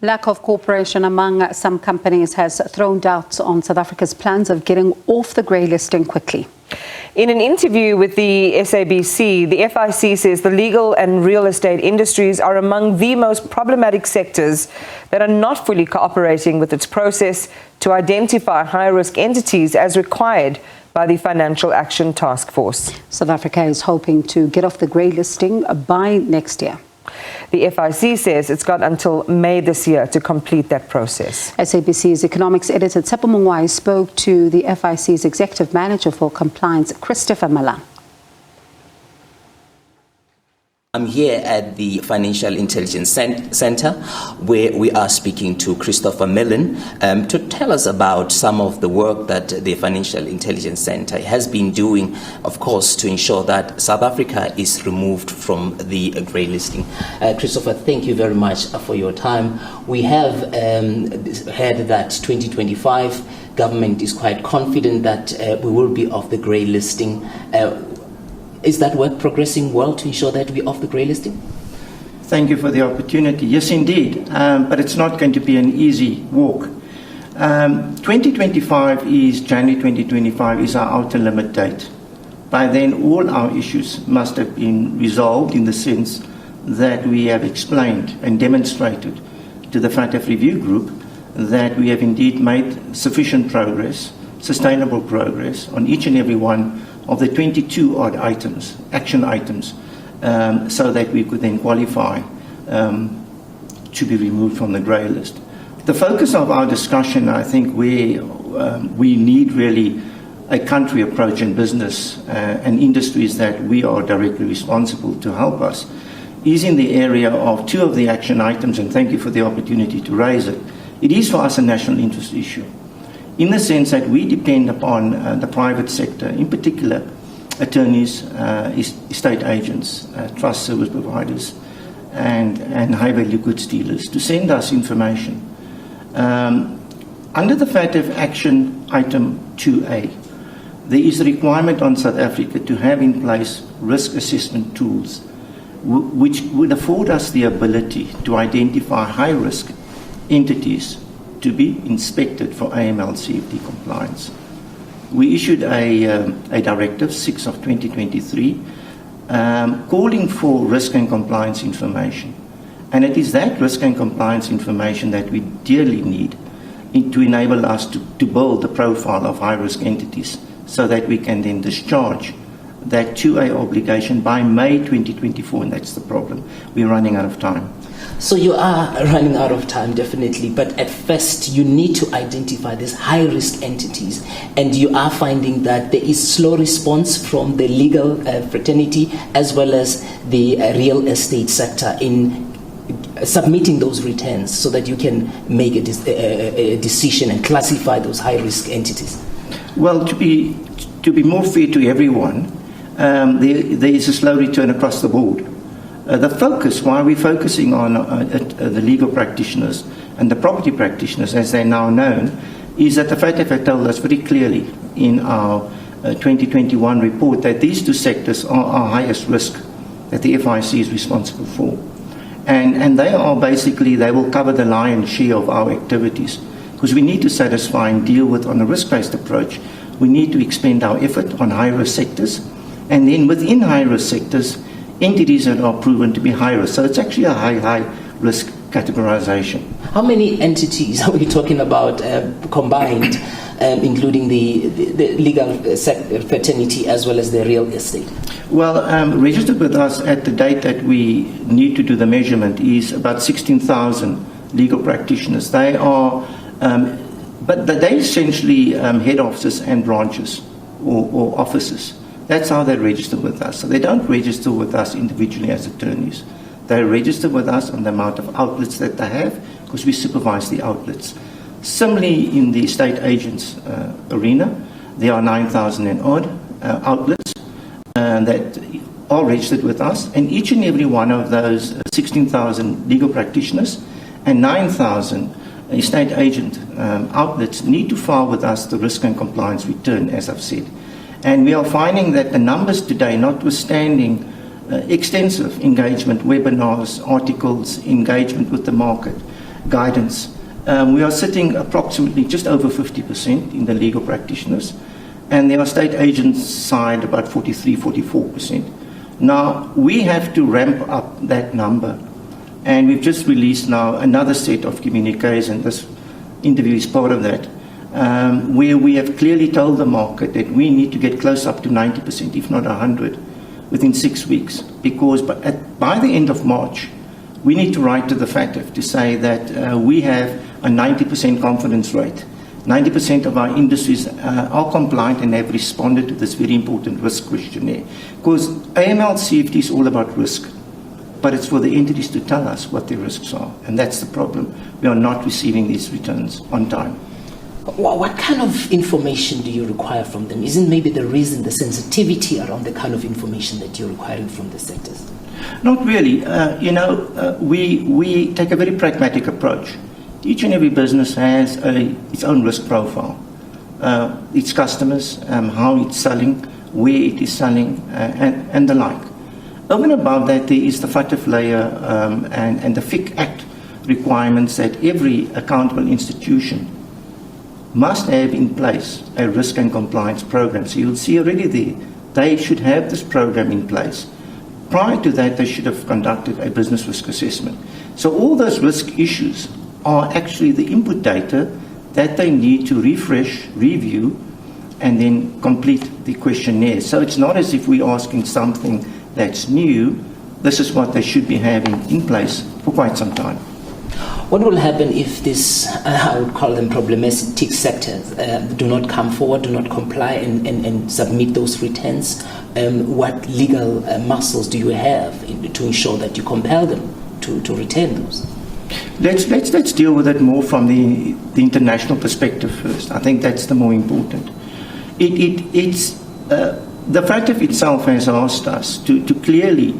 Lack of cooperation among some companies has thrown doubts on South Africa's plans of getting off the grey listing quickly. In an interview with the SABC, the FIC says the legal and real estate industries are among the most problematic sectors that are not fully cooperating with its process to identify high-risk entities as required by the Financial Action Task Force. South Africa is hoping to get off the grey listing by next year. The FIC says it's got until May this year to complete that process. SABC's economics editor Tshepo Mongoai spoke to the FIC's executive manager for compliance, Malan. I'm here at the Financial Intelligence Center, where we are speaking to Malan to tell us about some of the work that the Financial Intelligence Center has been doing, of course, to ensure that South Africa is removed from the grey listing. Christopher, thank you very much for your time. We have heard that 2025 government is quite confident that we will be off the grey listing. Is that work progressing well to ensure that we're off the grey listing? Thank you for the opportunity. Yes, indeed, but it's not going to be an easy walk. 2025 is January 2025 is our outer limit date. By then, all our issues must have been resolved in the sense that we have explained and demonstrated to the FATF review group that we have indeed made sufficient progress, sustainable progress on each and every one of the 22 odd items, action items, so that we could then qualify to be removed from the grey list. The focus of our discussion, I think, where we need really a country approach in business and industries that we are directly responsible to help us, is in the area of two of the action items, and thank you for the opportunity to raise it. It is for us a national interest issue, in the sense that we depend upon the private sector, in particular attorneys, estate agents, trust service providers, and high-value goods dealers to send us information. Under the FATF Action Item 2A, there is a requirement on South Africa to have in place risk assessment tools, which would afford us the ability to identify high-risk entities to be inspected for AML CFT compliance. We issued a directive, 6 of 2023, calling for risk and compliance information. And it is that risk and compliance information that we dearly need to enable us to build the profile of high-risk entities so that we can then discharge that 2A obligation by May 2024, and that's the problem. We're running out of time. So you are running out of time, definitely, but at first you need to identify these high-risk entities, and you are finding that there is slow response from the legal fraternity as well as the real estate sector in submitting those returns so that you can make a decision and classify those high-risk entities. Well, to be more fair to everyone, there is a slow return across the board. The focus, why we're focusing on the legal practitioners and the property practitioners, as they're now known, is that the FATF had told us very clearly in our 2021 report that these two sectors are our highest risk that the FIC is responsible for. And they are basically, they will cover the lion's share of our activities, because we need to satisfy and deal with, on a risk-based approach, we need to expend our effort on high-risk sectors, and then within high-risk sectors, entities that are proven to be high risk. So it's actually a high risk categorization. How many entities are we talking about combined, including the legal fraternity as well as the real estate? Well, registered with us at the date that we need to do the measurement is about 16,000 legal practitioners. They are, but they essentially head offices and branches or offices. That's how they register with us. So they don't register with us individually as attorneys. They register with us on the amount of outlets that they have, because we supervise the outlets. Similarly, in the estate agents arena, there are 9,000 and odd outlets that are registered with us, and each and every one of those 16,000 legal practitioners and 9,000 estate agent outlets need to file with us the risk and compliance return, as I've said. And we are finding that the numbers today, notwithstanding extensive engagement, webinars, articles, engagement with the market, guidance. We are sitting approximately just over 50% in the legal practitioners, and there are state agents side about 44%. Now, we have to ramp up that number, and we've just released now another set of communiques, and this interview is part of that, where we have clearly told the market that we need to get close up to 90%, if not 100%, within 6 weeks, because by the end of March, we need to write to the FATF to say that we have a 90% confidence rate. 90% of our industries are compliant and have responded to this very important risk questionnaire. Because AML CFT is all about risk, but it's for the entities to tell us what their risks are, and that's the problem. We are not receiving these returns on time. What kind of information do you require from them? Isn't maybe the reason the sensitivity around the kind of information that you're requiring from the sectors? Not really. We take a very pragmatic approach. Each and every business has its own risk profile. Its customers, how it's selling, where it is selling, and the like. Over and above that, there is the FATF layer and the FIC Act requirements that every accountable institution must have in place a risk and compliance program. So you'll see already there, they should have this program in place. Prior to that, they should have conducted a business risk assessment. So all those risk issues are actually the input data that they need to refresh, review, and then complete the questionnaire. So it's not as if we're asking something that's new. This is what they should be having in place for quite some time. What will happen if these, I would call them problematic sectors, do not come forward, do not comply and submit those returns? What legal muscles do you have to ensure that you compel them to return those? Let's deal with it more from the international perspective first. I think that's the more important. The FATF itself has asked us to clearly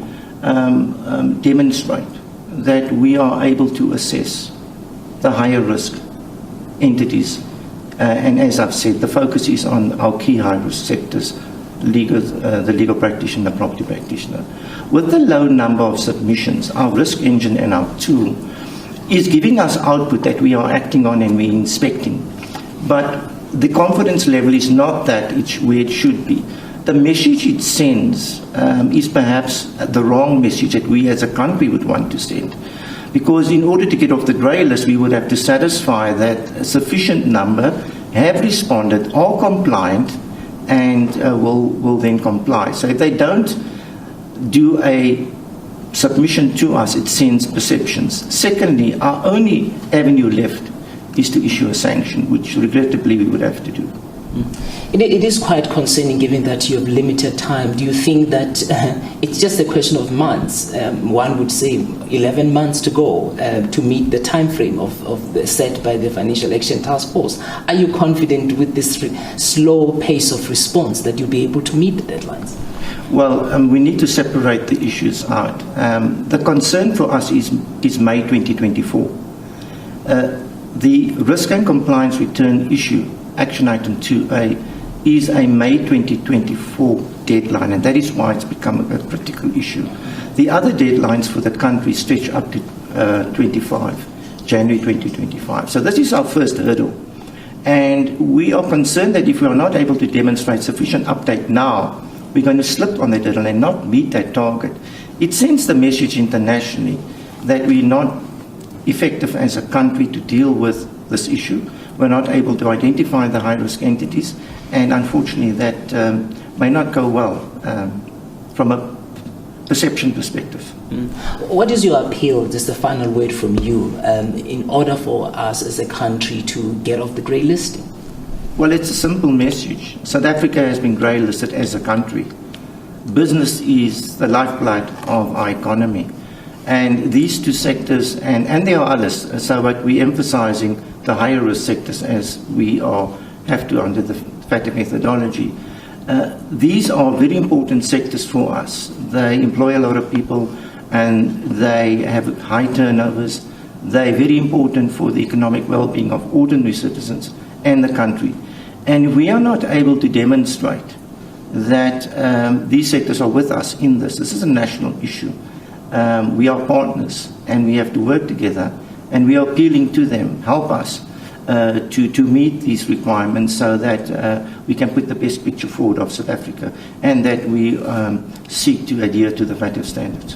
demonstrate that we are able to assess the higher risk entities. And as I've said, the focus is on our key high risk sectors, the legal practitioner, the property practitioner. With the low number of submissions, our risk engine and our tool is giving us output that we are acting on and we're inspecting. But the confidence level is not that where it should be. The message it sends is perhaps the wrong message that we as a country would want to send. Because in order to get off the grey list, we would have to satisfy that a sufficient number have responded, are compliant, and will then comply. So if they don't do a submission to us, it sends perceptions. Secondly, our only avenue left is to issue a sanction, which regrettably we would have to do. It is quite concerning given that you have limited time. Do you think that it's just a question of months? One would say 11 months to go to meet the time frame set by the Financial Action Task Force. Are you confident with this slow pace of response that you'll be able to meet the deadlines? Well, we need to separate the issues out. The concern for us is May 2024. The risk and compliance return issue, action item 2A, is a May 2024 deadline, and that is why it's become a critical issue. The other deadlines for the country stretch up to January 2025. So this is our first hurdle. And we are concerned that if we are not able to demonstrate sufficient uptake now, we're going to slip on that hurdle and not meet that target. It sends the message internationally that we're not effective as a country to deal with this issue. We're not able to identify the high-risk entities, and unfortunately that may not go well from a perception perspective. What is your appeal, just a final word from you, in order for us as a country to get off the grey listing? Well, it's a simple message. South Africa has been grey listed as a country. Business is the lifeblood of our economy. And these two sectors, and there are others, so but we're emphasizing the higher risk sectors as we have to under the FATF methodology. These are very important sectors for us. They employ a lot of people and they have high turnovers. They're very important for the economic well-being of ordinary citizens and the country. And if we are not able to demonstrate that these sectors are with us in this is a national issue. We are partners and we have to work together And we are appealing to them, help us to meet these requirements so that we can put the best picture forward of South Africa and that we seek to adhere to the VAT standards.